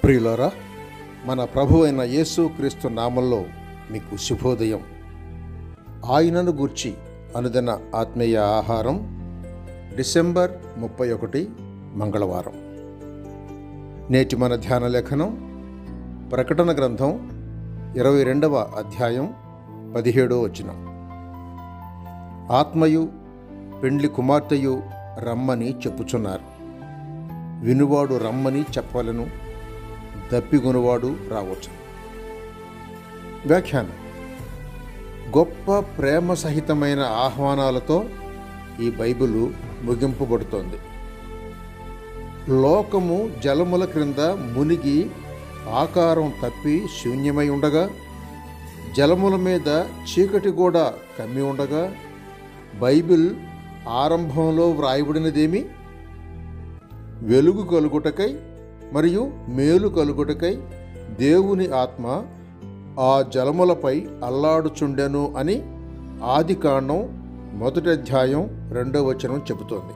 ప్రియులారా, మన ప్రభు అయిన యేసు క్రీస్తు నామంలో మీకు శుభోదయం. ఆయనను గూర్చి అనుదిన ఆత్మీయ ఆహారం, డిసెంబర్ 31 మంగళవారం. నేటి మన ధ్యాన లేఖనం ప్రకటన గ్రంథం 22వ అధ్యాయం 17వ వచనం. ఆత్మయు పెండ్లి కుమార్తెయు రమ్మని చెప్పుచున్నారు. వినువాడు రమ్మని చెప్పవలను, దప్పిగొనువాడు రావచ్చు. వ్యాఖ్యానం: గొప్ప ప్రేమ సహితమైన ఆహ్వానాలతో ఈ బైబిలు ముగింపబడుతోంది. లోకము జలముల క్రింద మునిగి ఆకారం తప్పి శూన్యమై ఉండగా, జలముల మీద చీకటి కూడా కమ్మి ఉండగా, బైబిల్ ఆరంభంలో వ్రాయబడినదేమి? వెలుగు కలుగుటకై మరియు మేలు కలుగుటకై దేవుని ఆత్మ ఆ జలములపై అల్లాడుచుండెను అని ఆదికాండం 1వ అధ్యాయం 2వ వచనం చెబుతోంది.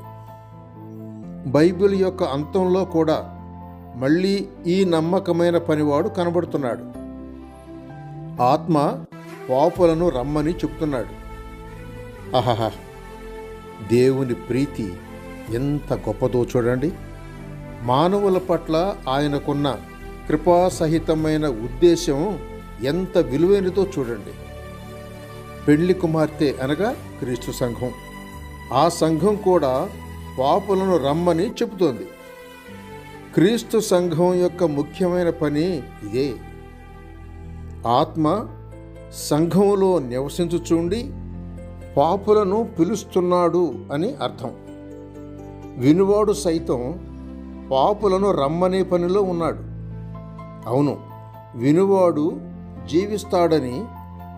బైబిల్ యొక్క అంతంలో కూడా మళ్ళీ ఈ నమ్మకమైన పనివాడు కనబడుతున్నాడు. ఆత్మ పాపులను రమ్మని చెబుతున్నాడు. ఆహాహా, దేవుని ప్రీతి ఎంత గొప్పదో చూడండి. మానవుల పట్ల ఆయనకున్న కృపాసహితమైన ఉద్దేశం ఎంత విలువైనదో చూడండి. పెండ్లి కుమార్తె అనగా క్రీస్తు సంఘం. ఆ సంఘం కూడా పాపులను రమ్మని చెబుతోంది. క్రీస్తు సంఘం యొక్క ముఖ్యమైన పని ఇదే. ఆత్మ సంఘంలో నివసించుచుండి పాపులను పిలుస్తున్నాడు అని అర్థం. వినువాడు సైతం పాపులను రమ్మనే పనిలో ఉన్నాడు. అవును, వినువాడు జీవిస్తాడని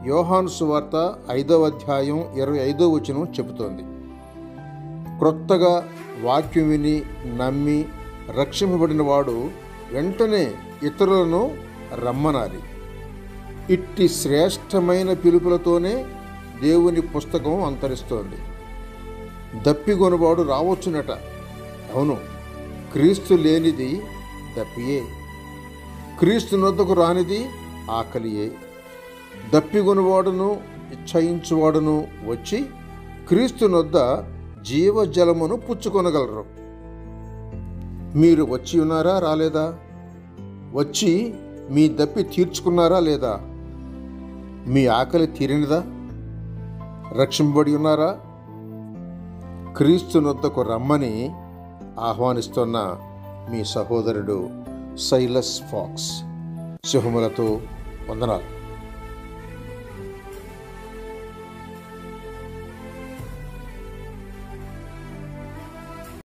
యోహాను సువార్త 5వ అధ్యాయం 25వ వచనం చెబుతోంది. క్రొత్తగా వాక్యం విని నమ్మి రక్షింపబడిన వాడు వెంటనే ఇతరులను రమ్మనాలి. ఇట్టి శ్రేష్టమైన పిలుపులతోనే దేవుని పుస్తకం అంతరిస్తోంది. దప్పిగొనువాడు రావచ్చునట. అవును, క్రీస్తు లేనిది దప్పియే, క్రీస్తు నొద్దకు రానిది ఆకలియే. దప్పిగొనువాడును ఇచ్చయించువాడును వచ్చి క్రీస్తు నొద్ద జీవజలమును పుచ్చుకొనగలరు. మీరు వచ్చి ఉన్నారా రాలేదా? వచ్చి మీ దప్పి తీర్చుకున్నారా లేదా? మీ ఆకలి తీరినదా? రక్షింపబడి ఉన్నారా? క్రీస్తు నొద్దకు రమ్మని ఆహ్వానిస్తున్న మీ సహోదరుడు సైలస్ ఫాక్స్. శుభములతో వందనాలు.